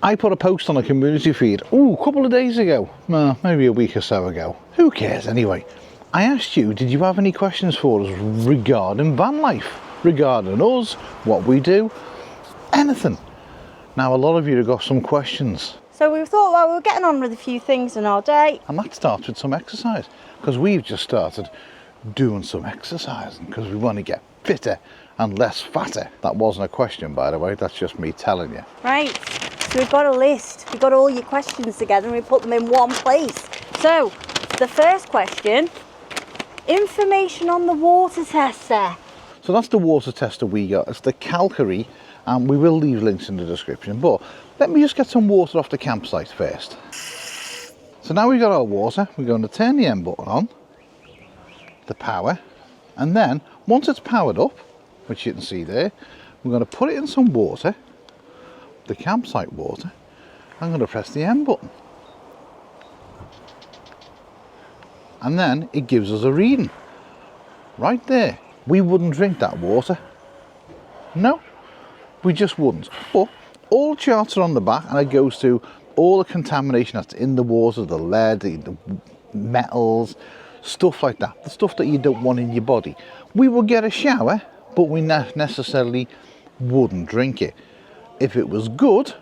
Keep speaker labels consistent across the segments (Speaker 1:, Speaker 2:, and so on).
Speaker 1: I put a post on a community feed, a couple of days ago, maybe a week or so ago. Who cares anyway? I asked you, did you have any questions for us regarding van life? Regarding us, what we do, anything. Now, a lot of you have got some questions.
Speaker 2: So we thought, well, we were getting on with a few things in our day.
Speaker 1: And that starts with some exercise, because we've just started doing some exercising, because we want to get fitter and less fatter. That wasn't a question, by the way, that's just me telling you.
Speaker 2: Right, so we've got a list. We got all your questions together and we put them in one place. So, the first question, information on the water tester.
Speaker 1: So that's the water tester we got. It's the Calgary, and we will leave links in the description, but let me just get some water off the campsite first. So now we've got our water, we're going to turn the M button on, the power, and then once it's powered up, which you can see there, we're going to put it in some water, the campsite water. I'm going to press the M button. And then it gives us a reading. Right there. We wouldn't drink that water. No, we just wouldn't. But all charts are on the back, and it goes through all the contamination that's in the water, the lead, the metals, stuff like that. The stuff that you don't want in your body. We would get a shower, but we not necessarily wouldn't drink it. If it was good,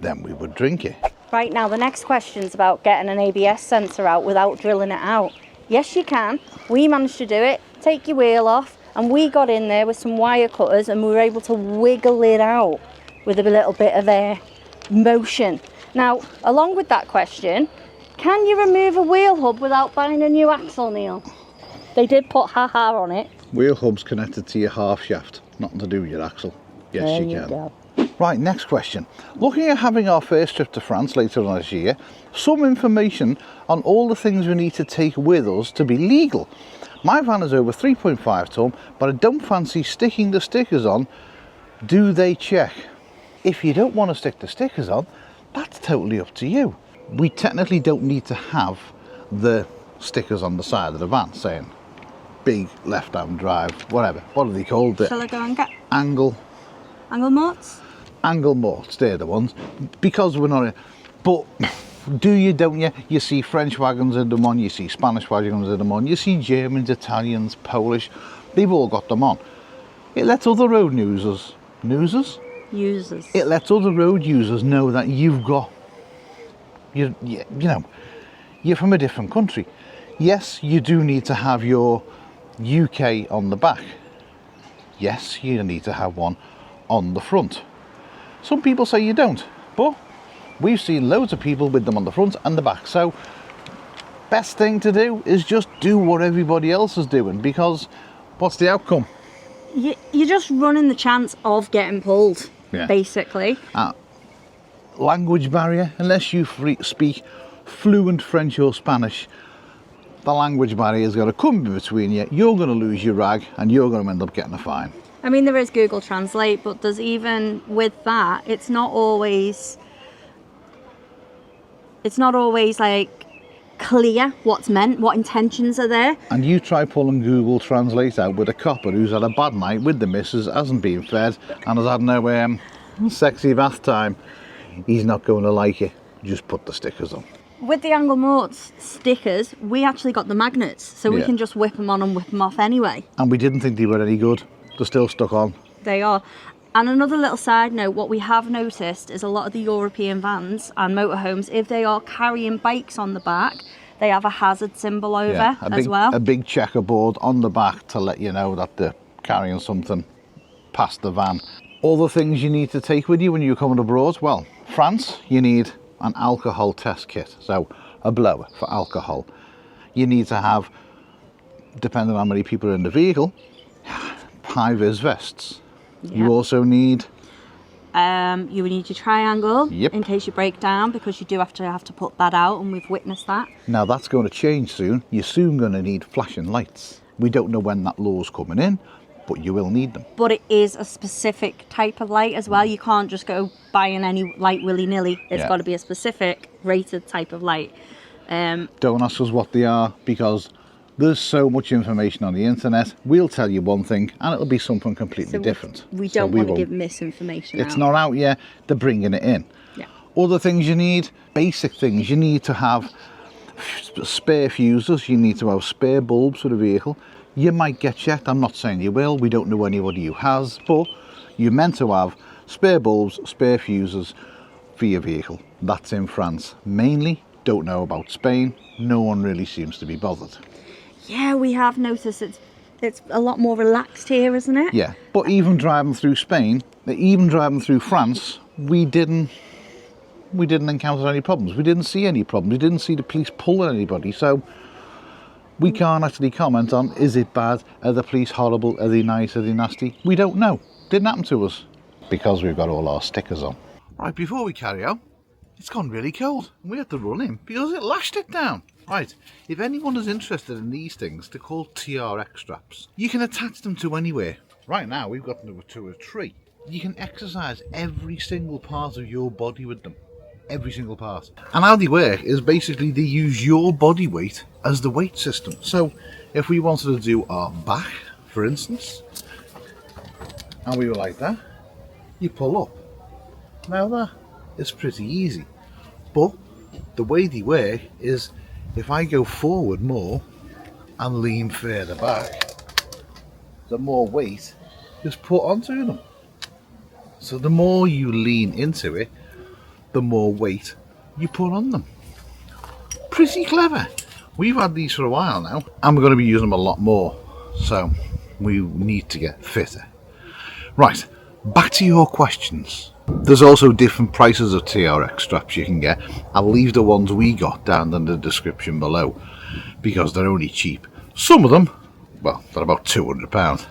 Speaker 1: then we would drink it.
Speaker 2: Right, now the next question's about getting an ABS sensor out without drilling it out. Yes, you can. We managed to do it. Take your wheel off, and we got in there with some wire cutters and we were able to wiggle it out with a little bit of motion. Now, along with that question, can you remove a wheel hub without buying a new axle, Neil? They did put ha-ha on it.
Speaker 1: Wheel hub's connected to your half shaft, nothing to do with your axle. Yes,
Speaker 2: there
Speaker 1: you can.
Speaker 2: Go.
Speaker 1: Right, next question. Looking at having our first trip to France later on this year, some information on all the things we need to take with us to be legal. My van is over 3.5 tonne, but I don't fancy sticking the stickers on. Do they check? If you don't want to stick the stickers on, that's totally up to you. We technically don't need to have the stickers on the side of the van saying big left-hand drive, whatever. What are they called?
Speaker 2: Shall I go and get
Speaker 1: Angle
Speaker 2: morts?
Speaker 1: Angle morts, they're the ones. Because we're not, but do you, don't you? You see French wagons in them on, you see Spanish wagons in them on, you see Germans, Italians, Polish, they've all got them on. It lets other road users. It lets other road users know that you've got, you know, you're from a different country. Yes, you do need to have your UK on the back. Yes, you need to have one on the front. Some people say you don't, but we've seen loads of people with them on the front and the back. So best thing to do is just do what everybody else is doing, because what's the outcome?
Speaker 2: You're just running the chance of getting pulled, basically.
Speaker 1: Language barrier, unless you speak fluent French or Spanish, the language barrier is going to come in between you. You're going to lose your rag and you're going to end up getting a fine.
Speaker 2: I mean, there is Google Translate, but there's even with that, it's not always like clear what's meant, what intentions are there.
Speaker 1: And you try pulling Google Translate out with a copper who's had a bad night with the missus, hasn't been fed, and has had no sexy bath time. He's not going to like it. Just put the stickers on.
Speaker 2: With the Angle Morts stickers, we actually got the magnets, so we can just whip them on and whip them off anyway. And
Speaker 1: we didn't think they were any good. They're still stuck on.
Speaker 2: They are. And another little side note, what we have noticed is a lot of the European vans and motorhomes, if they are carrying bikes on the back, they have a hazard symbol over as well.
Speaker 1: A big checkerboard on the back to let you know that they're carrying something past the van. All the things you need to take with you when you're coming abroad, well, France, you need an alcohol test kit, so a blower for alcohol. You need to have, depending on how many people are in the vehicle, high-vis vests. You also need
Speaker 2: you need your triangle in case you break down, because you do have to put that out, and we've witnessed that.
Speaker 1: Now that's going to change soon. You're soon going to need flashing lights. We don't know when that law's coming in, but you will need them.
Speaker 2: But it is a specific type of light as well. You can't just go buying any light willy-nilly. It's got to be a specific rated type of light.
Speaker 1: Don't ask us what they are, because there's so much information on the internet. We'll tell you one thing and it'll be something completely different.
Speaker 2: We don't want to give misinformation.
Speaker 1: It's not out yet. They're bringing it in.
Speaker 2: Yeah.
Speaker 1: Other things you need, basic things, you need to have spare fuses, you need to have spare bulbs for the vehicle. You might get checked, I'm not saying you will, we don't know anybody who has, but you're meant to have spare bulbs, spare fuses for your vehicle. That's in France mainly. Don't know about Spain, no one really seems to be bothered.
Speaker 2: Yeah, we have noticed it's a lot more relaxed here, isn't it?
Speaker 1: Yeah, but even driving through Spain, even driving through France, we didn't encounter any problems. We didn't see any problems. We didn't see the police pulling anybody. So we can't actually comment on, is it bad? Are the police horrible? Are they nice? Are they nasty? We don't know. Didn't happen to us because we've got all our stickers on. Right, before we carry on, it's gone really cold. We had to run in because it lashed it down. Right, if anyone is interested in these things, they're called TRX straps. You can attach them to anywhere. Right now, we've got them to a tree. You can exercise every single part of your body with them. Every single part. And how they work is basically they use your body weight as the weight system. So if we wanted to do our back, for instance, and we were like that, you pull up. Now that is pretty easy. But the way they work is if I go forward more and lean further back, the more weight is put onto them. So the more you lean into it, the more weight you put on them. Pretty clever. We've had these for a while now and we're going to be using them a lot more, so we need to get fitter. Right, back to your questions. There's also different prices of TRX straps you can get. I'll leave the ones we got down in the description below because they're only cheap. Some of them, well, they're about £200.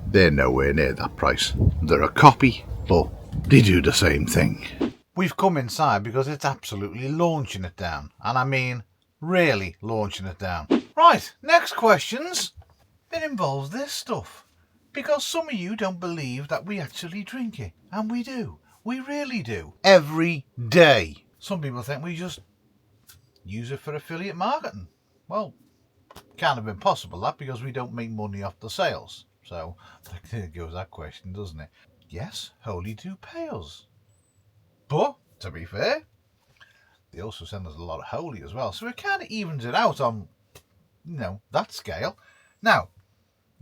Speaker 1: They're nowhere near that price. They're a copy, but they do the same thing. We've come inside because it's absolutely launching it down. And I mean, really launching it down. Right, next questions. It involves this stuff. Because some of you don't believe that we actually drink it. And we do. We really do. Every day. Some people think we just use it for affiliate marketing. Well, kind of impossible that because we don't make money off the sales. So, there goes that question, doesn't it? Yes, Holy do pay us. But, to be fair, they also send us a lot of Holy as well. So it kind of evens it out on, that scale. Now,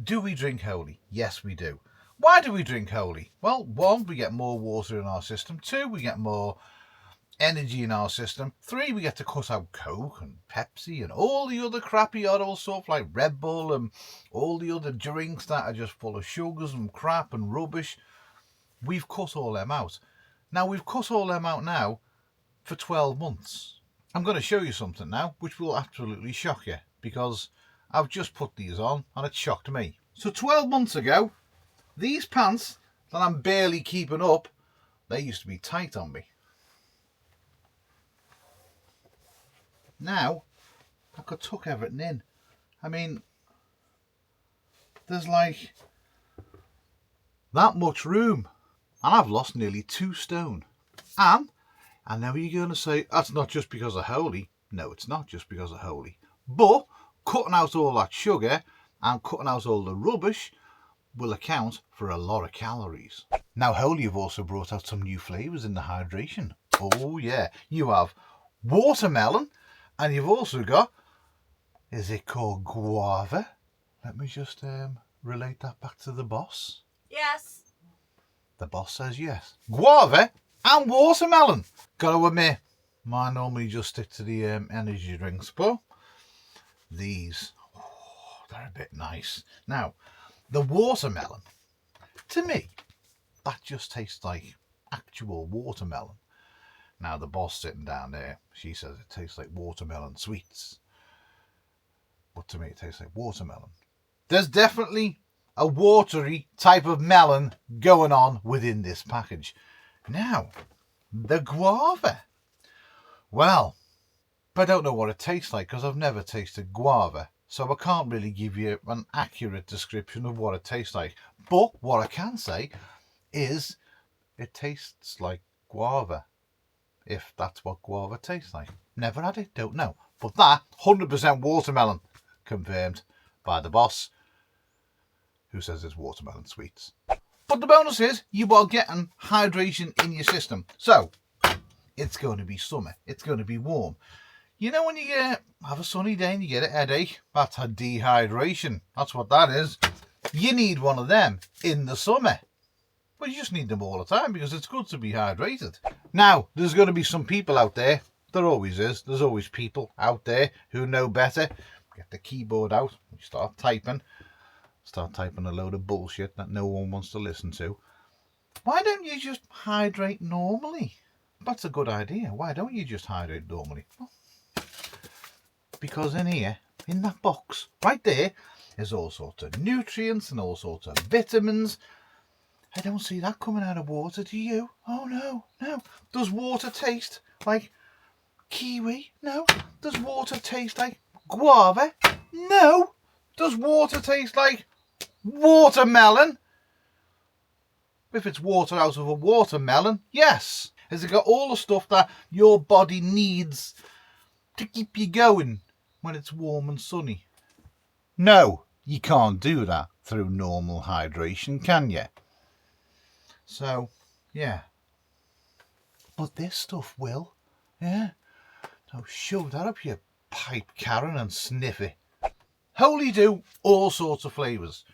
Speaker 1: do we drink Holy? Yes, we do. Why do we drink Holy? Well, 1, we get more water in our system. 2, we get more energy in our system. 3, we get to cut out Coke and Pepsi and all the other crappy odd stuff like Red Bull and all the other drinks that are just full of sugars and crap and rubbish. We've cut all them out. Now, we've cut all them out now for 12 months. I'm going to show you something now which will absolutely shock you because I've just put these on and it shocked me. So 12 months ago, these pants that I'm barely keeping up, they used to be tight on me. Now, I could tuck everything in. I mean, there's like that much room. And I've lost nearly 2 stone. And I know you're going to say, that's not just because of Holy. No, it's not just because of Holy. But cutting out all that sugar and cutting out all the rubbish will account for a lot of calories. Now, Holy have also brought out some new flavours in the hydration. Oh, yeah. You have watermelon and you've also got, is it called guava? Let me just relate that back to the boss.
Speaker 2: Yes.
Speaker 1: The boss says yes. Guava and watermelon. Gotta admit, mine normally just stick to the energy drinks, but these, they're a bit nice. Now, the watermelon, to me, that just tastes like actual watermelon. Now, the boss sitting down there, she says it tastes like watermelon sweets. But to me, it tastes like watermelon. There's definitely a watery type of melon going on within this package. Now, the guava. Well, I don't know what it tastes like because I've never tasted guava. So I can't really give you an accurate description of what it tastes like. But what I can say is it tastes like guava. If that's what guava tastes like. Never had it, don't know. But that, 100% watermelon. Confirmed by the boss, who says it's watermelon sweets. But the bonus is you are getting hydration in your system. So, it's going to be summer. It's going to be warm. You know when you have a sunny day and you get a headache? That's a dehydration. That's what that is. You need one of them in the summer. But you just need them all the time because it's good to be hydrated. Now, there's going to be some people out there. There always is. There's always people out there who know better. Get the keyboard out. Start typing. Start typing a load of bullshit that no one wants to listen to. Why don't you just hydrate normally? That's a good idea. Why don't you just hydrate normally? Well, because in here, in that box, right there, there's all sorts of nutrients and all sorts of vitamins. I don't see that coming out of water, do you? Oh, no, no. Does water taste like kiwi? No. Does water taste like guava? No. Does water taste like watermelon? If it's water out of a watermelon, yes. Has it got all the stuff that your body needs to keep you going when it's warm and sunny? No, you can't do that through normal hydration, can you? So, yeah. But this stuff will. Yeah. So shove that up your pipe, Karen, and sniff it. Holy do all sorts of flavours.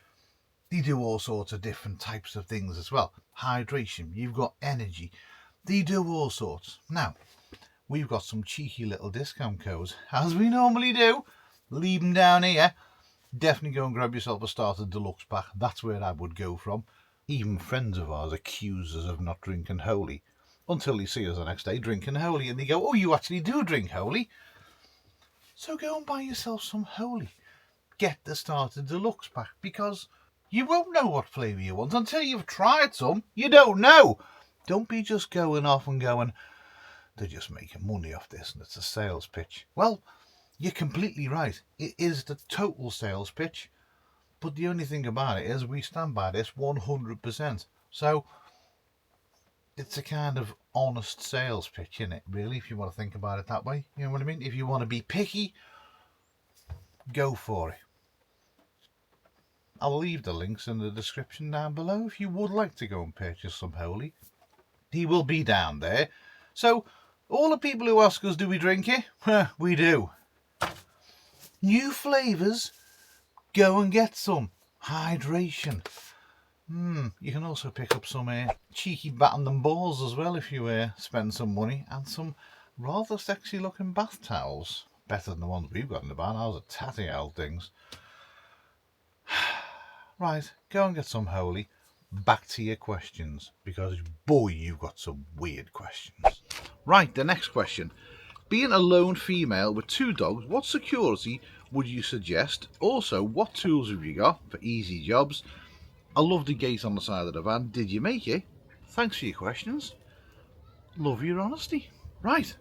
Speaker 1: They do all sorts of different types of things as well. Hydration, you've got energy. They do all sorts. Now, we've got some cheeky little discount codes, as we normally do. Leave them down here. Definitely go and grab yourself a starter deluxe pack. That's where I would go from. Even friends of ours accuse us of not drinking Holy. Until they see us the next day drinking Holy. And they go, oh, you actually do drink Holy. So go and buy yourself some Holy. Get the starter deluxe pack. Because you won't know what flavour you want until you've tried some. You don't know. Don't be just going off and going, they're just making money off this and it's a sales pitch. Well, you're completely right. It is the total sales pitch. But the only thing about it is we stand by this 100%. So it's a kind of honest sales pitch, isn't it? Really, if you want to think about it that way. You know what I mean? If you want to be picky, go for it. I'll leave the links in the description down below if you would like to go and purchase some Holy. He will be down there. So all the people who ask us, do we drink it? We do. New flavours. Go and get some. Hydration. You can also pick up some cheeky batten and balls as well if you spend some money. And some rather sexy looking bath towels. Better than the ones we've got in the barn. Ours are tatty old things. Right, go and get some Holy. Back to your questions. Because boy, you've got some weird questions. Right, the next question. Being a lone female with 2 dogs, what security would you suggest? Also, what tools have you got for easy jobs? I love the gate on the side of the van. Did you make it? Thanks for your questions. Love your honesty. Right,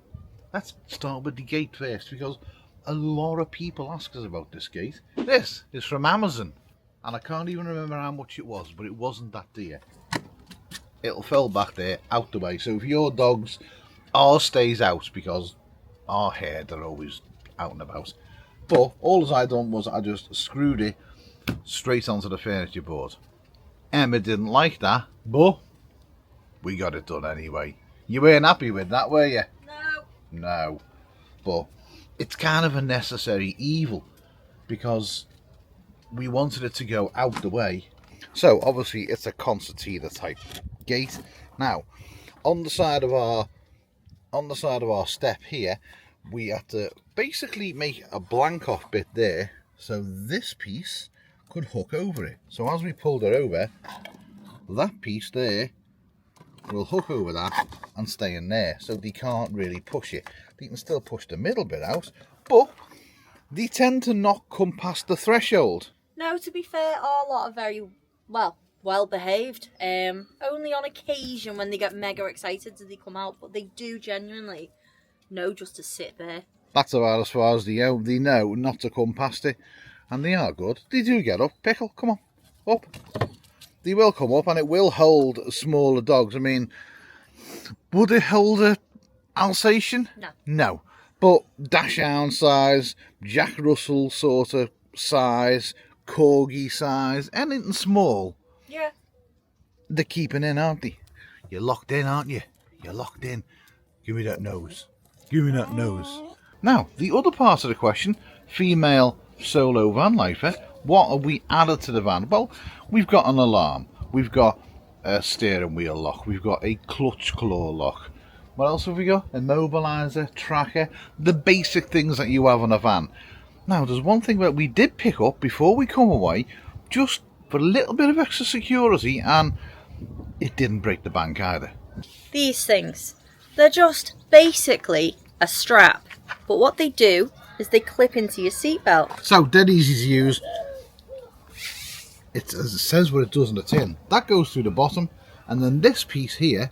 Speaker 1: let's start with the gate first because a lot of people ask us about this gate. This is from Amazon and I can't even remember how much it was, but it wasn't that dear. It'll fall back there, out the way. So if your dogs ours stays out because our hair, they're always out and about. But all I done was I just screwed it straight onto the furniture board. Emma didn't like that, but we got it done anyway. You weren't happy with that, were you?
Speaker 2: No.
Speaker 1: No. But it's kind of a necessary evil because we wanted it to go out the way. So obviously it's a concertina type gate. Now, on the side of our step here, we had to basically make a blank off bit there so this piece could hook over it. So as we pulled it over, that piece there will hook over that and stay in there, so they can't really push it. They can still push the middle bit out, but they tend to not come past the threshold.
Speaker 2: No, to be fair, our lot are very well behaved. Only on occasion when they get mega excited do they come out, but they do genuinely know just to sit there.
Speaker 1: That's about as far as they go. They know not to come past it, and they are good. They do get up. Pickle, come on, up. They will come up, and it will hold smaller dogs. I mean, would it hold a Alsatian?
Speaker 2: No.
Speaker 1: No. But Dachshund size, Jack Russell sort of size, Corgi size, anything small.
Speaker 2: Yeah.
Speaker 1: They're keeping in, aren't they? You're locked in, aren't you? You're locked in. Give me that nose. Give me that nose. Now, the other part of the question, female solo van lifer, what have we added to the van? Well, we've got an alarm. We've got a steering wheel lock. We've got a clutch claw lock. What else have we got? Immobiliser, tracker, the basic things that you have on a van. Now, there's one thing that we did pick up before we come away, just for a little bit of extra security, and it didn't break the bank either.
Speaker 2: These things, they're just basically a strap, but what they do is they clip into your seatbelt.
Speaker 1: So, dead easy to use. It's as it says what it does on the tin. That goes through the bottom, and then this piece here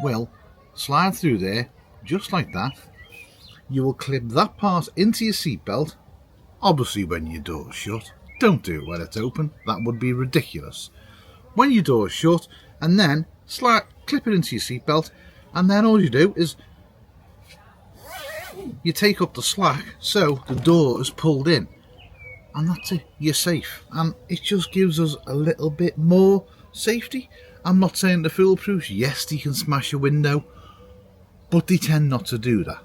Speaker 1: will slide through there, just like that. You will clip that part into your seatbelt, obviously when your door's shut. Don't do it when it's open, that would be ridiculous. When your door's shut, and then clip it into your seatbelt, and then all you do is you take up the slack so the door is pulled in, and that's it, you're safe. And it just gives us a little bit more safety. I'm not saying they're foolproof. Yes, they can smash a window, but they tend not to do that.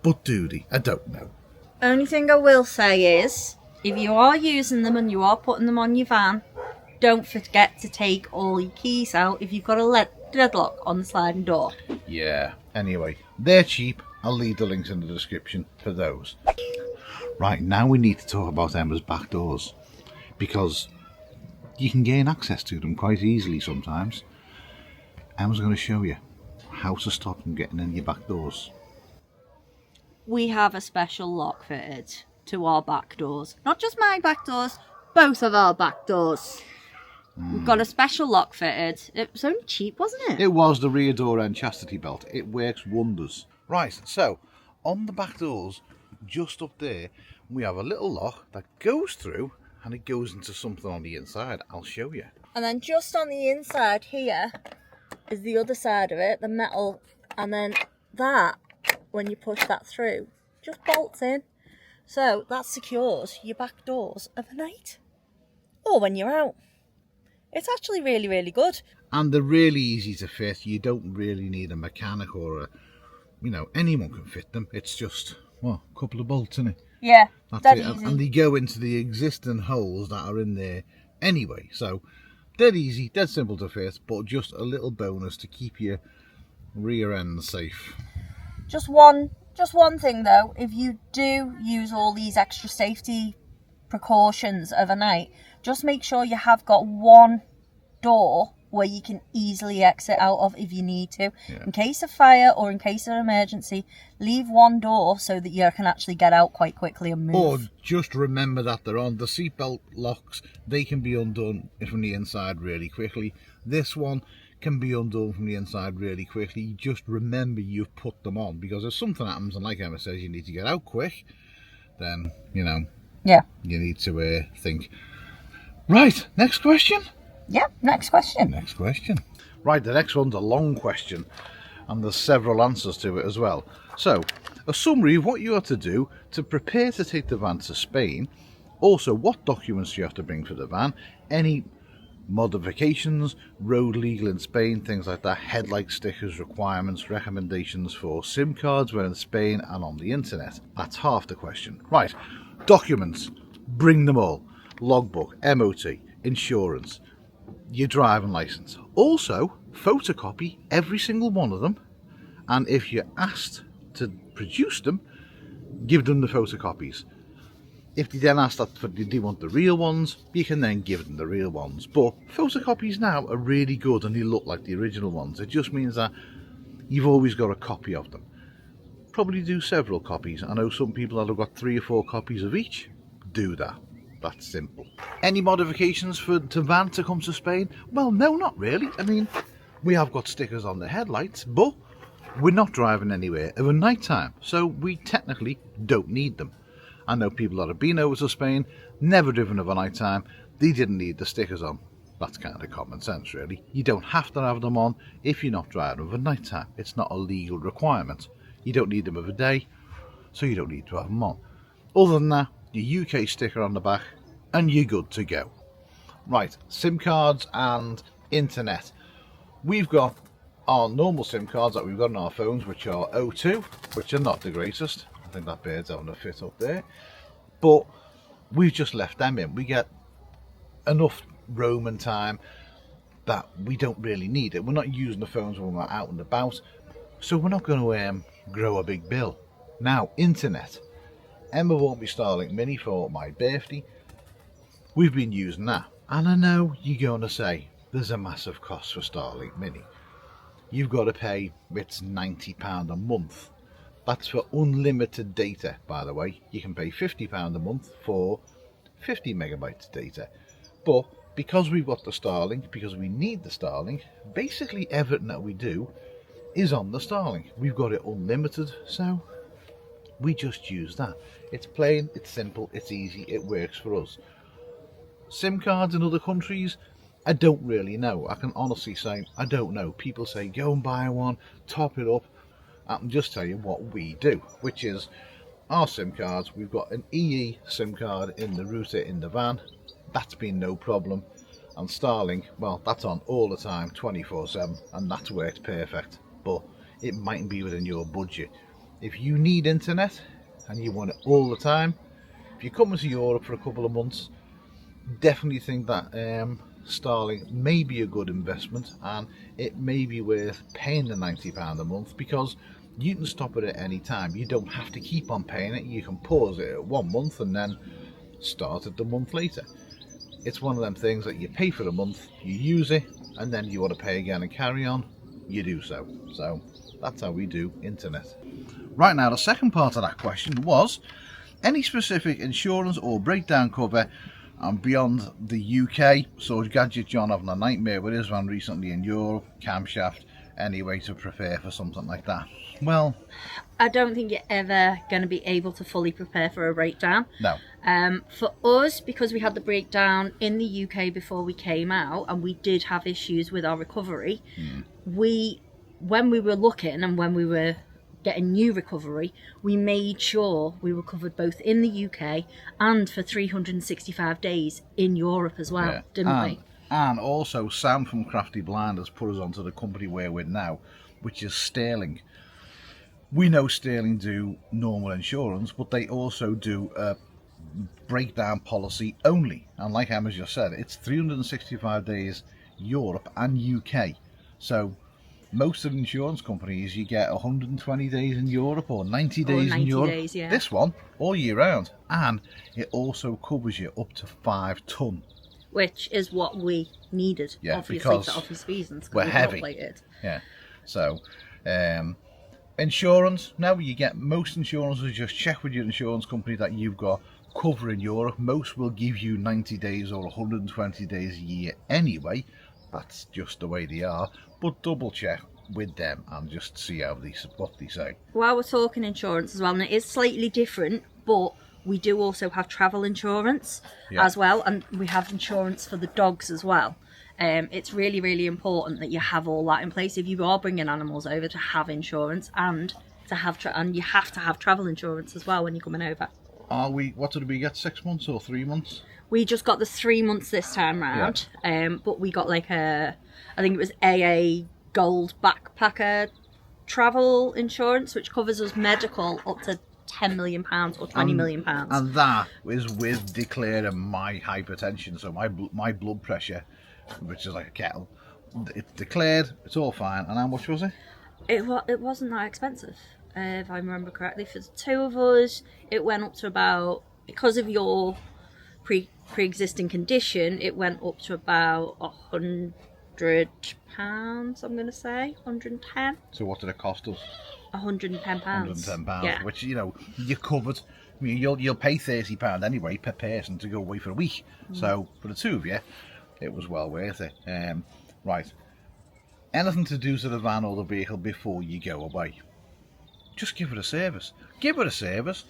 Speaker 1: But do they? I don't know.
Speaker 2: Only thing I will say is, if you are using them and you are putting them on your van, don't forget to take all your keys out if you've got a deadlock on the sliding door.
Speaker 1: Yeah, anyway, they're cheap. I'll leave the links in the description for those. Right, now we need to talk about Emma's back doors, because you can gain access to them quite easily sometimes. Emma's going to show you how to stop them getting in your back doors.
Speaker 2: We have a special lock fitted to our back doors. Not just my back doors, both of our back doors. We've got a special lock fitted. It was only cheap, wasn't it?
Speaker 1: It was the rear door end chastity belt. It works wonders. Right, so on the back doors, just up there, we have a little lock that goes through, and it goes into something on the inside. I'll show you.
Speaker 2: And then just on the inside here is the other side of it, the metal, and then that, when you push that through, just bolts in. So that secures your back doors overnight or when you're out. It's actually really, really good.
Speaker 1: And they're really easy to fit. You don't really need a mechanic or anyone can fit them. It's just, a couple of bolts, isn't it?
Speaker 2: Yeah,
Speaker 1: that's it.
Speaker 2: easy.
Speaker 1: And they go into the existing holes that are in there anyway. So dead easy, dead simple to fit, but just a little bonus to keep your rear end safe.
Speaker 2: Just one thing though, if you do use all these extra safety precautions overnight, just make sure you have got one door where you can easily exit out of if you need to. Yeah. In case of fire or in case of emergency, leave one door so that you can actually get out quite quickly and move.
Speaker 1: Or just remember that they're on the seatbelt locks. They can be undone from the inside really quickly. This one can be undone from the inside really quickly. Just remember you've put them on, because if something happens and like Emma says you need to get out quick, then
Speaker 2: yeah,
Speaker 1: you need to think. Right, next question.
Speaker 2: Yeah, next question.
Speaker 1: Next question. Right, the next one's a long question, and there's several answers to it as well. So, a summary of what you have to do to prepare to take the van to Spain. Also, what documents you have to bring for the van, any modifications, road legal in Spain, things like that, headlight stickers, requirements, recommendations for SIM cards when in Spain and on the internet. That's half the question. Right, documents, bring them all. Logbook, MOT, insurance, your driving license. Also, photocopy every single one of them, and if you're asked to produce them, give them the photocopies. If they then ask that they want the real ones, you can then give them the real ones. But photocopies now are really good and they look like the original ones. It just means that you've always got a copy of them. Probably do several copies. I know some people that have got 3 or 4 copies of each. Do that. That's simple. Any modifications to van to come to Spain? Well, no, not really. I mean, we have got stickers on the headlights, but we're not driving anywhere of a night time, so we technically don't need them. I know people that have been over to Spain, never driven of a night time, they didn't need the stickers on. That's kind of common sense, really. You don't have to have them on if you're not driving of a night time. It's not a legal requirement. You don't need them of a day, so you don't need to have them on. Other than that, your UK sticker on the back, and you're good to go. Right, SIM cards and internet. We've got our normal SIM cards that we've got on our phones, which are O2, which are not the greatest. I think that bird's having a fit up there. But we've just left them in. We get enough roaming time that we don't really need it. We're not using the phones when we're out and about, so we're not going to grow a big bill. Now, internet. Emma bought me Starlink Mini for my birthday. We've been using that. And I know you're going to say, there's a massive cost for Starlink Mini. You've got to pay, it's £90 a month. That's for unlimited data, by the way. You can pay £50 a month for 50 megabytes of data. But because we've got the Starlink, because we need the Starlink, basically everything that we do is on the Starlink. We've got it unlimited, so we just use that. It's plain, it's simple, it's easy, it works for us. SIM cards in other countries, I don't really know. I can honestly say I don't know. People say go and buy one, top it up. I can just tell you what we do, which is our SIM cards. We've got an EE SIM card in the router in the van. That's been no problem. And Starlink, well, that's on all the time, 24/7, and that's worked perfect. But it mightn't be within your budget. If you need internet and you want it all the time, if you're coming to Europe for a couple of months, definitely think that Starlink may be a good investment, and it may be worth paying the £90 a month, because you can stop it at any time. You don't have to keep on paying it. You can pause it at 1 month and then start it the month later. It's one of them things that you pay for a month, you use it, and then you want to pay again and carry on, you do so. So that's how we do internet. Right, now the second part of that question was any specific insurance or breakdown cover and beyond the UK. So Gadget John having a nightmare with his van recently in Europe, camshaft, any way to prepare for something like that? Well,
Speaker 2: I don't think you're ever going to be able to fully prepare for a breakdown.
Speaker 1: No.
Speaker 2: For us, because we had the breakdown in the UK before we came out, and we did have issues with our recovery, when we were looking and when we were getting new recovery, we made sure we were covered both in the UK and for 365 days in Europe as well, didn't we?
Speaker 1: And also Sam from Crafty Blind has put us onto the company we're with now, which is Sterling. We know Sterling do normal insurance, but they also do a breakdown policy only. And like Emma just said, it's 365 days Europe and UK. So most of the insurance companies, you get 120 days in Europe or 90 days in Europe.
Speaker 2: Days, yeah.
Speaker 1: This one, all year round. And it also covers you up to 5 ton.
Speaker 2: Which is what we needed, obviously,
Speaker 1: because
Speaker 2: for obvious reasons.
Speaker 1: We're heavy. Yeah. So, insurance, now you get most insurances, just check with your insurance company that you've got cover in Europe. Most will give you 90 days or 120 days a year anyway. That's just the way they are. But double check with them and just see what they say.
Speaker 2: While we're talking insurance as well, and it is slightly different, but we do also have travel insurance as well, and we have insurance for the dogs as well. It's really, really important that you have all that in place if you are bringing animals over, to have insurance and to have and you have to have travel insurance as well when you're coming over.
Speaker 1: What did we get? 6 months or 3 months?
Speaker 2: We just got the 3 months this time round, but we got like I think it was AA Gold Backpacker travel insurance, which covers us medical up to £10 million or £20 million.
Speaker 1: And that is with declaring my hypertension, so my blood pressure, which is like a kettle. It's declared, it's all fine. And how much was it?
Speaker 2: It wasn't that expensive, if I remember correctly. For the two of us, it went up to about, because of your pre-existing condition, it went up to about £100, I'm going to say, 110.
Speaker 1: So what did it cost us?
Speaker 2: £110.
Speaker 1: £110,
Speaker 2: yeah.
Speaker 1: which, you know, you're covered. I mean, you'll pay £30 anyway per person to go away for a week. So for the two of you, it was well worth it. Right. Anything to do to the van or the vehicle before you go away, just give it a service. Give it a service.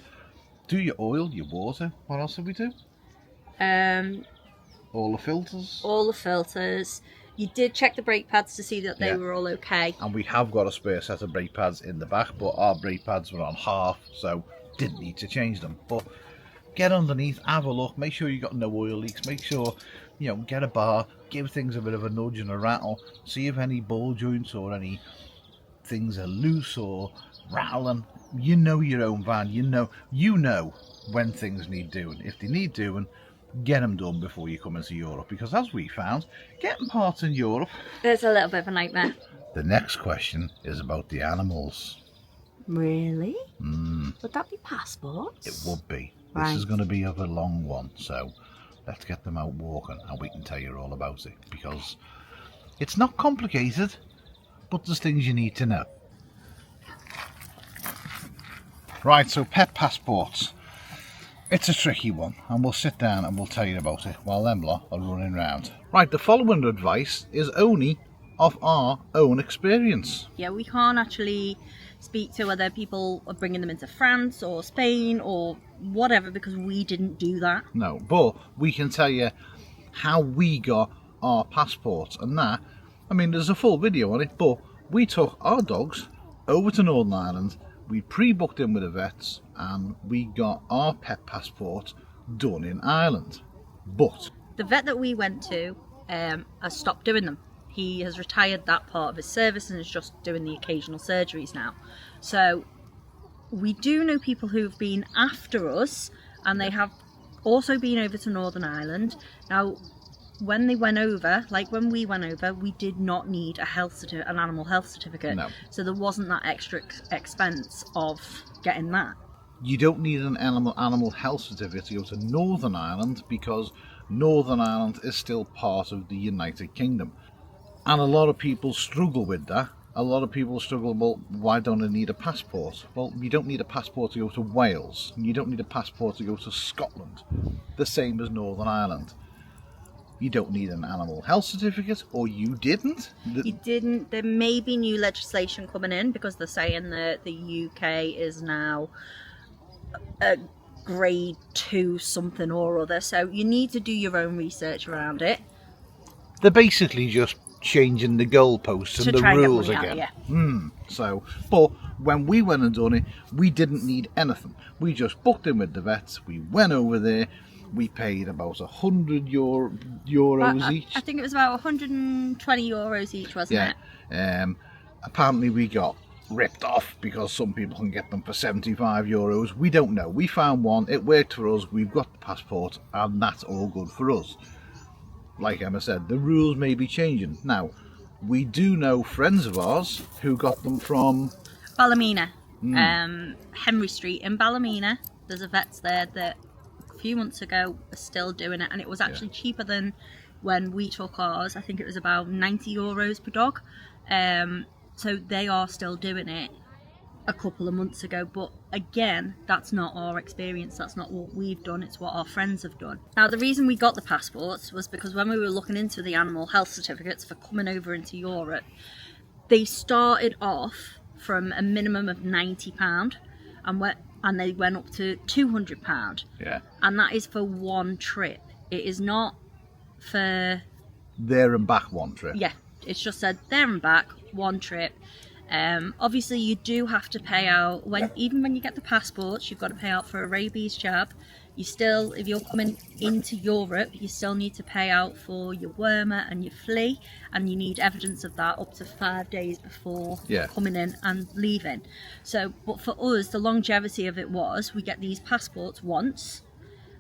Speaker 1: Do your oil, your water. What else did we do? All the filters.
Speaker 2: All the filters. You did check the brake pads to see that they were all okay.
Speaker 1: And we have got a spare set of brake pads in the back, but our brake pads were on half, so didn't need to change them. But get underneath, have a look, make sure you got no oil leaks, make sure, you know, get a bar, give things a bit of a nudge and a rattle, see if any ball joints or any things are loose or rattling. You know your own van, you know when things need doing. If they need doing, get them done before you come into Europe, because as we found, getting parts in Europe,
Speaker 2: It's a little bit of a nightmare.
Speaker 1: The next question is about the animals.
Speaker 2: Really? Would that be passports?
Speaker 1: It would be.
Speaker 2: Right.
Speaker 1: This is going to be of a long one, so let's get them out walking and we can tell you all about it, because it's not complicated, but there's things you need to know. Right, so pet passports. It's a tricky one, and we'll sit down and we'll tell you about it while them lot are running round. Right, the following advice is only of our own experience.
Speaker 2: Yeah, we can't actually speak to whether people are bringing them into France or Spain or whatever, because we didn't do that.
Speaker 1: No, but we can tell you how we got our passports and that. I mean, there's a full video on it, but we took our dogs over to Northern Ireland, we pre-booked in with the vets, and we got our pet passport done in Ireland. But
Speaker 2: The vet that we went to has stopped doing them. He has retired that part of his service and is just doing the occasional surgeries now. So we do know people who've been after us, and they have also been over to Northern Ireland. Now, when they went over, like when we went over, we did not need an animal health certificate.
Speaker 1: No.
Speaker 2: So there wasn't that extra expense of getting that.
Speaker 1: you don't need an animal health certificate to go to Northern Ireland, because Northern Ireland is still part of the United Kingdom. And a lot of people struggle with that. A lot of people struggle, well, why don't I need a passport? Well, you don't need a passport to go to Wales. You don't need a passport to go to Scotland. The same as Northern Ireland. You don't need an animal health certificate, or you didn't.
Speaker 2: You didn't. There may be new legislation coming in, because they're saying that the UK is now a grade 2 something or other. So you need to do your own research around it.
Speaker 1: They're basically just changing the goalposts and the rules again. So, but when we went and done it, we didn't need anything. We just booked in with the vets. We went over there. We paid about €100 each.
Speaker 2: I think it was about 120 euros each, wasn't it?
Speaker 1: Apparently we got ripped off, because some people can get them for €75. We don't know. We found one. It worked for us. We've got the passport, and that's all good for us. Like Emma said, the rules may be changing. Now, we do know friends of ours who got them from
Speaker 2: Ballymena, Henry Street in Ballymena. There's a vets there that a few months ago are still doing it, and it was actually cheaper than when we took ours. I think it was about 90 euros per dog. So they are still doing it a couple of months ago, but again, that's not our experience, that's not what we've done, it's what our friends have done. Now, the reason we got the passports was because when we were looking into the animal health certificates for coming over into Europe, they started off from a minimum of £90 and they went up to £200. And that is for one trip. It is not for
Speaker 1: there and back one trip.
Speaker 2: It's just said there and back one trip. Obviously you do have to pay out even when you get the passports. You've got to pay out for a rabies jab. You still, if you're coming into Europe, you still need to pay out for your wormer and your flea, and you need evidence of that up to 5 days before coming in and leaving. So, but for us, the longevity of it was, we get these passports once,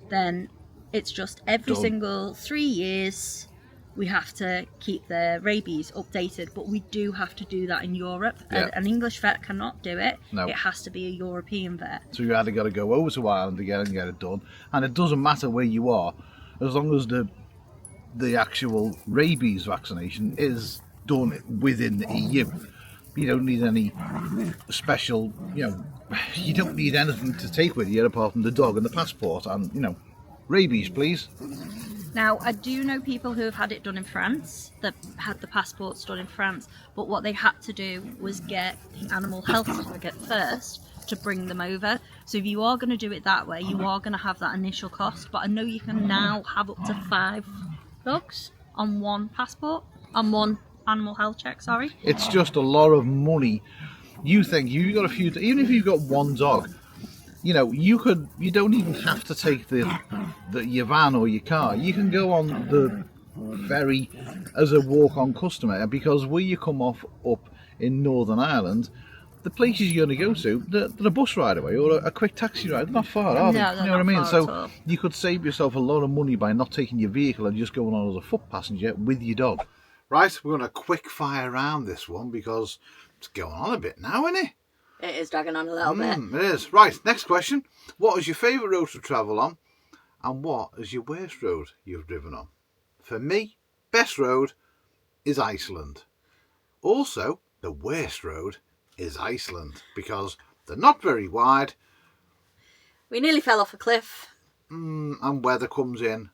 Speaker 2: then it's just every single 3 years we have to keep the rabies updated, but we do have to do that in Europe. An English vet cannot do it.
Speaker 1: No.
Speaker 2: It has to be a European vet.
Speaker 1: So you either got to go over to Ireland again and get it done, and it doesn't matter where you are, as long as the actual rabies vaccination is done within the EU. You don't need any special, you don't need anything to take with you apart from the dog and the passport and, rabies, please.
Speaker 2: Now, I do know people who have had it done in France, that had the passports done in France, but what they had to do was get the animal health certificate first to bring them over. So if you are going to do it that way, you are going to have that initial cost, but I know you can now have up to 5 dogs on one passport, on one animal health check, sorry.
Speaker 1: It's just a lot of money. You think you've got even if you've got one dog, you don't even have to take your van or your car. You can go on very as a walk-on customer, because where you come off up in Northern Ireland, the places you're going to go to, they're a bus ride away or a quick taxi ride. They're not far, are they?
Speaker 2: No, they're
Speaker 1: You know what I
Speaker 2: not
Speaker 1: mean?
Speaker 2: far
Speaker 1: So
Speaker 2: at all.
Speaker 1: you could save yourself a lot of money by not taking your vehicle and just going on as a foot passenger with your dog. Right, we're going to quick fire around this one because it's going on a bit now, isn't it?
Speaker 2: It is dragging on a little bit.
Speaker 1: It is. Right, next question. What is your favourite road to travel on? And what is your worst road you've driven on? For me, best road is Iceland. Also, the worst road is Iceland because they're not very wide.
Speaker 2: We nearly fell off a cliff.
Speaker 1: And weather comes in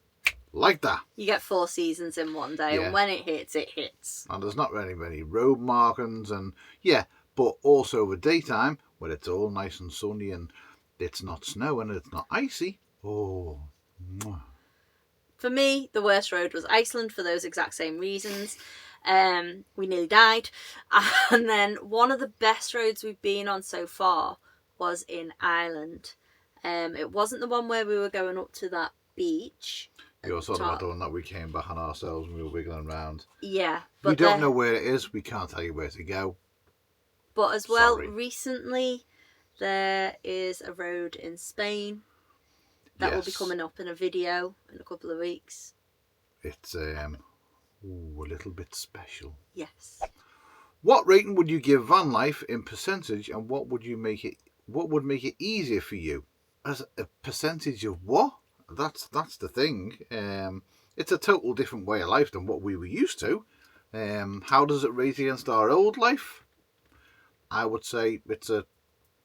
Speaker 1: like that.
Speaker 2: You get 4 seasons in one day,
Speaker 1: Yeah.
Speaker 2: and when it hits, it hits.
Speaker 1: And there's not really many road markings, and yeah, but also the daytime when it's all nice and sunny and it's not snowing and it's not icy. Oh. Mwah.
Speaker 2: For me, the worst road was Iceland for those exact same reasons. We nearly died. And then one of the best roads we've been on so far was in Ireland. It wasn't the one where we were going up to that beach.
Speaker 1: You're sort of the one that we came back on ourselves and we were wiggling around.
Speaker 2: Yeah.
Speaker 1: We don't know where it is. We can't tell you where to go.
Speaker 2: But as well,
Speaker 1: Sorry.
Speaker 2: recently there is a road in Spain that will be coming up in a video in a couple of weeks.
Speaker 1: It's a little bit special.
Speaker 2: Yes.
Speaker 1: What rating would you give Vanlife in percentage, and what would make it easier for you? As a percentage of what? That's the thing. It's a total different way of life than what we were used to. How does it rate against our old life? I would say it's an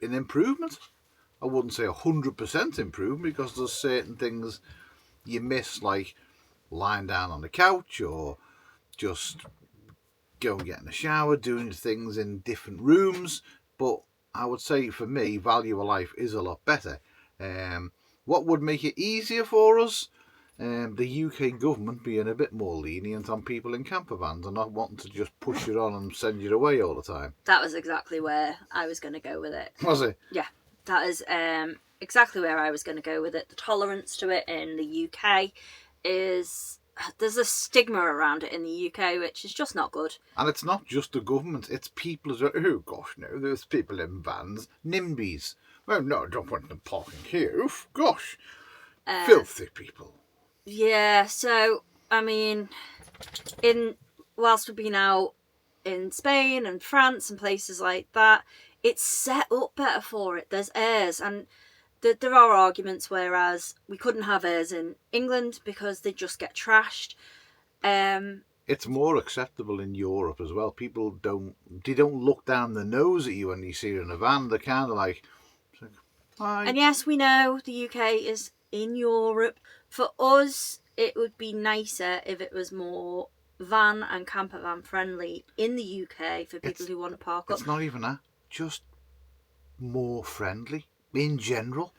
Speaker 1: improvement. I wouldn't say 100% improvement because there's certain things you miss, like lying down on the couch or just go and get in the shower, doing things in different rooms. But I would say for me, value of life is a lot better. What would make it easier for us? The UK government being a bit more lenient on people in camper vans and not wanting to just push you on and send you away all the time.
Speaker 2: That was exactly where I was going to go with it.
Speaker 1: Was it?
Speaker 2: Yeah, that is exactly where I was going to go with it. The tolerance to it in the UK is... There's a stigma around it in the UK, which is just not good.
Speaker 1: And it's not just the government, it's people as well. Oh, gosh, no, there's people in vans. NIMBYs. Well, no, I don't want them parking here. Oof, gosh. Filthy people.
Speaker 2: Yeah, so, I mean, whilst we've been out in Spain and France and places like that, it's set up better for it. There's airs, and there are arguments whereas we couldn't have airs in England because they just get trashed.
Speaker 1: It's more acceptable in Europe as well. People don't look down the nose at you when you see you in a van. They're kind of like, hi.
Speaker 2: And yes, we know the UK is in Europe. For us, it would be nicer if it was more van and camper van friendly in the UK for people who want to park up.
Speaker 1: It's not even that, just more friendly in general.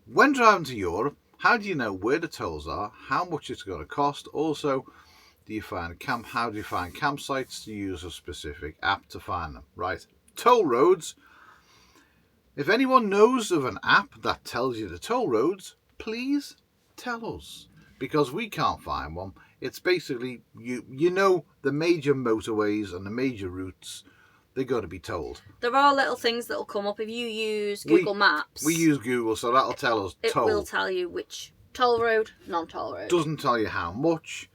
Speaker 1: When driving to Europe, how do you know where the tolls are, how much it's going to cost? Also, how do you find campsites? To use a specific app to find them? Right, toll roads. If anyone knows of an app that tells you the toll roads, please tell us, because we can't find one. It's basically you know the major motorways and the major routes, they're going to be told.
Speaker 2: There are little things that will come up if you use Google Maps.
Speaker 1: We use Google, so that'll tell us
Speaker 2: it
Speaker 1: toll.
Speaker 2: It will tell you which toll road, non-toll road.
Speaker 1: Doesn't tell you how much.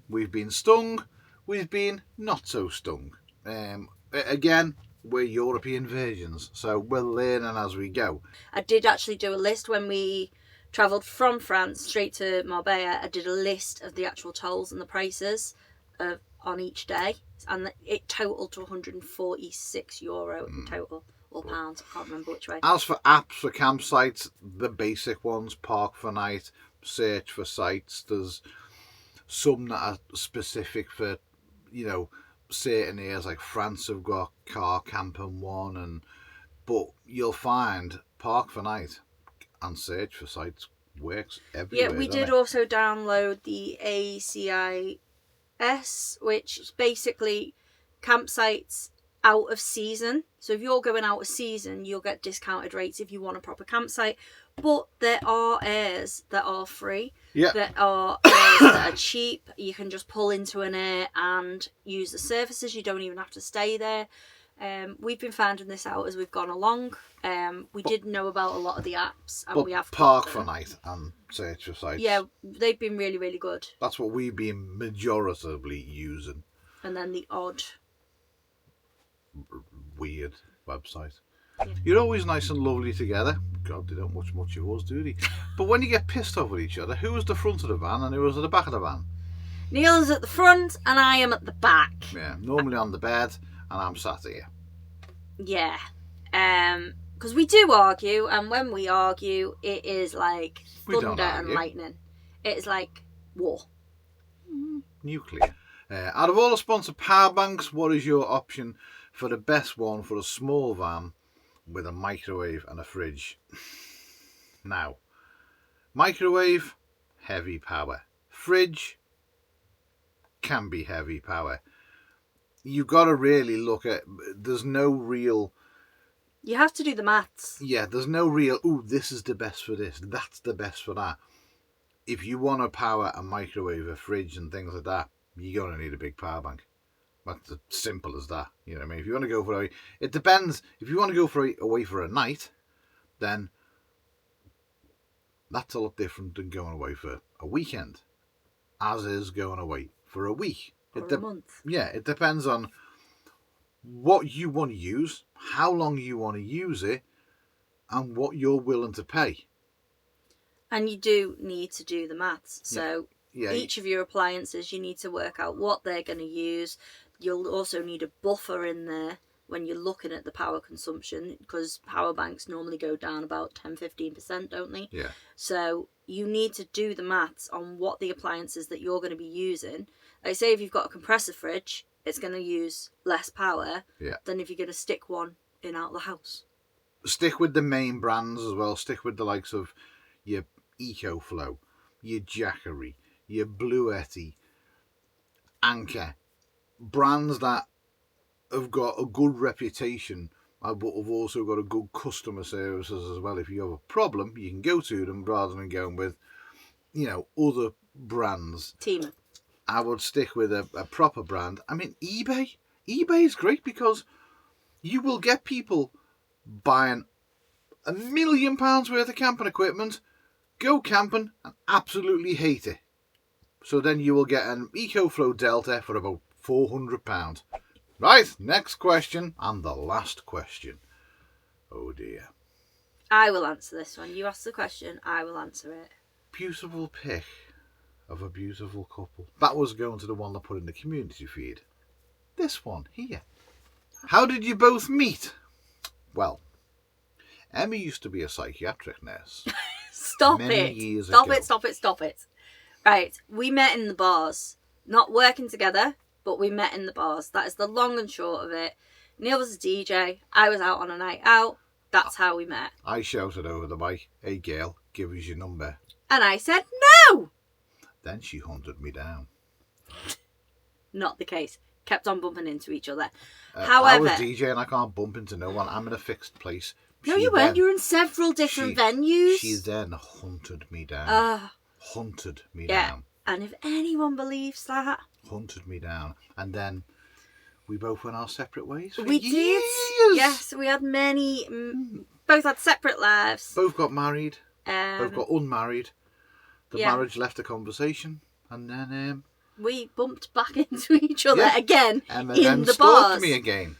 Speaker 1: We've been stung, we've been not so stung. Again, we're European versions, so we're learning as we go.
Speaker 2: I did actually do a list when we travelled from France straight to Marbella. I did a list of the actual tolls and the prices on each day, and it totaled to €146 in total, or pounds, I can't remember which way.
Speaker 1: As for apps for campsites, the basic ones, Park for Night, Search for Sites, there's some that are specific for, certain areas, like France have got Car Camping One, but you'll find Park for Night and Search for Sites works everywhere.
Speaker 2: Yeah, we did also download the ACIS, which is basically campsites out of season. So if you're going out of season, you'll get discounted rates if you want a proper campsite. But there are airs that are free.
Speaker 1: Yeah.
Speaker 2: There are airs that are cheap. You can just pull into an air and use the services. You don't even have to stay there. We've been finding this out as we've gone along. We did know about a lot of the apps, and
Speaker 1: But
Speaker 2: we have
Speaker 1: park
Speaker 2: got
Speaker 1: for
Speaker 2: them.
Speaker 1: night and search for sites.
Speaker 2: Yeah, they've been really, really good.
Speaker 1: That's what we've been majoritively using.
Speaker 2: And then the odd.
Speaker 1: Weird website.
Speaker 2: Yeah.
Speaker 1: You're always nice and lovely together. God, they don't much of us, do they? But when you get pissed off with each other, who was the front of the van and who was at the back of the van?
Speaker 2: Neil's at the front and I am at the back.
Speaker 1: Yeah, normally on the bed and I'm sat here.
Speaker 2: Yeah. Because we do argue, and when we argue, it is like
Speaker 1: We don't
Speaker 2: thunder and
Speaker 1: argue.
Speaker 2: lightning. It is like war.
Speaker 1: Nuclear. Out of all the sponsored power banks, what is your option for the best one for a small van with a microwave and a fridge? Now, microwave, heavy power. Fridge can be heavy power. You've got to really look at, there's no real,
Speaker 2: You have to do the maths.
Speaker 1: yeah, there's no real, ooh, this is the best for this, that's the best for that. If you want to power a microwave, a fridge and things like that, you're going to need a big power bank. That's as simple as that. You know what I mean? If you want to go for it depends. If you want to go for away for a night, then that's a lot different than going away for a weekend, as is going away for a week.
Speaker 2: Or a month.
Speaker 1: Yeah, it depends on what you want to use, how long you want to use it, and what you're willing to pay.
Speaker 2: And you do need to do the maths. So
Speaker 1: Yeah.
Speaker 2: each of your appliances, you need to work out what they're going to use. You'll also need a buffer in there when you're looking at the power consumption, because power banks normally go down about 10-15%, don't they?
Speaker 1: Yeah.
Speaker 2: So you need to do the maths on what the appliances that you're going to be using. Like say if you've got a compressor fridge, it's going to use less power than if you're going to stick one in out of the house.
Speaker 1: Stick with the main brands as well. Stick with the likes of your EcoFlow, your Jackery, your Bluetti, Anchor. Brands that have got a good reputation but have also got a good customer services as well. If you have a problem, you can go to them rather than going with, other brands.
Speaker 2: Team.
Speaker 1: I would stick with a proper brand. I mean, eBay. eBay is great because you will get people buying £1 million worth of camping equipment, go camping and absolutely hate it. So then you will get an EcoFlow Delta for about £400. Right, next question and the last question. Oh dear.
Speaker 2: I will answer this one. You ask the question, I will answer it.
Speaker 1: Beautiful pic of a beautiful couple. That was going to the one that put in the community feed. This one here. How did you both meet? Well, Emma used to be a psychiatric nurse.
Speaker 2: Stop
Speaker 1: many
Speaker 2: it.
Speaker 1: years
Speaker 2: Stop
Speaker 1: ago.
Speaker 2: it. Stop it. Right, we met in the bars. Not working together, but we met in the bars. That is the long and short of it. Neil was a DJ. I was out on a night out. That's how we met.
Speaker 1: I shouted over the mic, "Hey girl, give us your number."
Speaker 2: And I said no!
Speaker 1: Then she hunted me down.
Speaker 2: Not the case. Kept on bumping into each other.
Speaker 1: I
Speaker 2: However...
Speaker 1: was DJing, I can't bump into no one. I'm in a fixed place.
Speaker 2: No, you weren't. You were in several different venues.
Speaker 1: She then hunted me down. Hunted me down.
Speaker 2: And if anyone believes that...
Speaker 1: Hunted me down. And then we both went our separate ways.
Speaker 2: We did. Yes, we had many... both had separate lives.
Speaker 1: Both got married. Both got unmarried. The marriage left the conversation. And then...
Speaker 2: we bumped back into each other again
Speaker 1: and
Speaker 2: in the
Speaker 1: stalked
Speaker 2: bars.
Speaker 1: me again.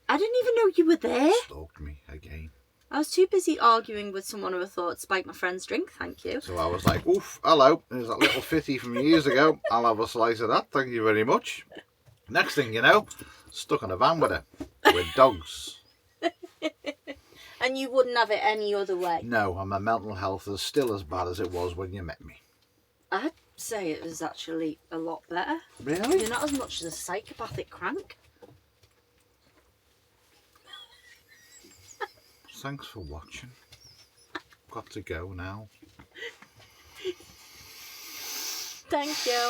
Speaker 2: I didn't even know you were there.
Speaker 1: Stalked me again.
Speaker 2: I was too busy arguing with someone who I thought spiked my friend's drink, thank you.
Speaker 1: So I was like, oof, hello, there's that little fitty from years ago. I'll have a slice of that, thank you very much. Next thing you know, stuck in a van with her, with dogs.
Speaker 2: And you wouldn't have it any other way?
Speaker 1: No, and my mental health is still as bad as it was when you met me.
Speaker 2: I'd say it was actually a lot better.
Speaker 1: Really?
Speaker 2: You're not as much as a psychopathic crank.
Speaker 1: Thanks for watching. Got to go now.
Speaker 2: Thank you.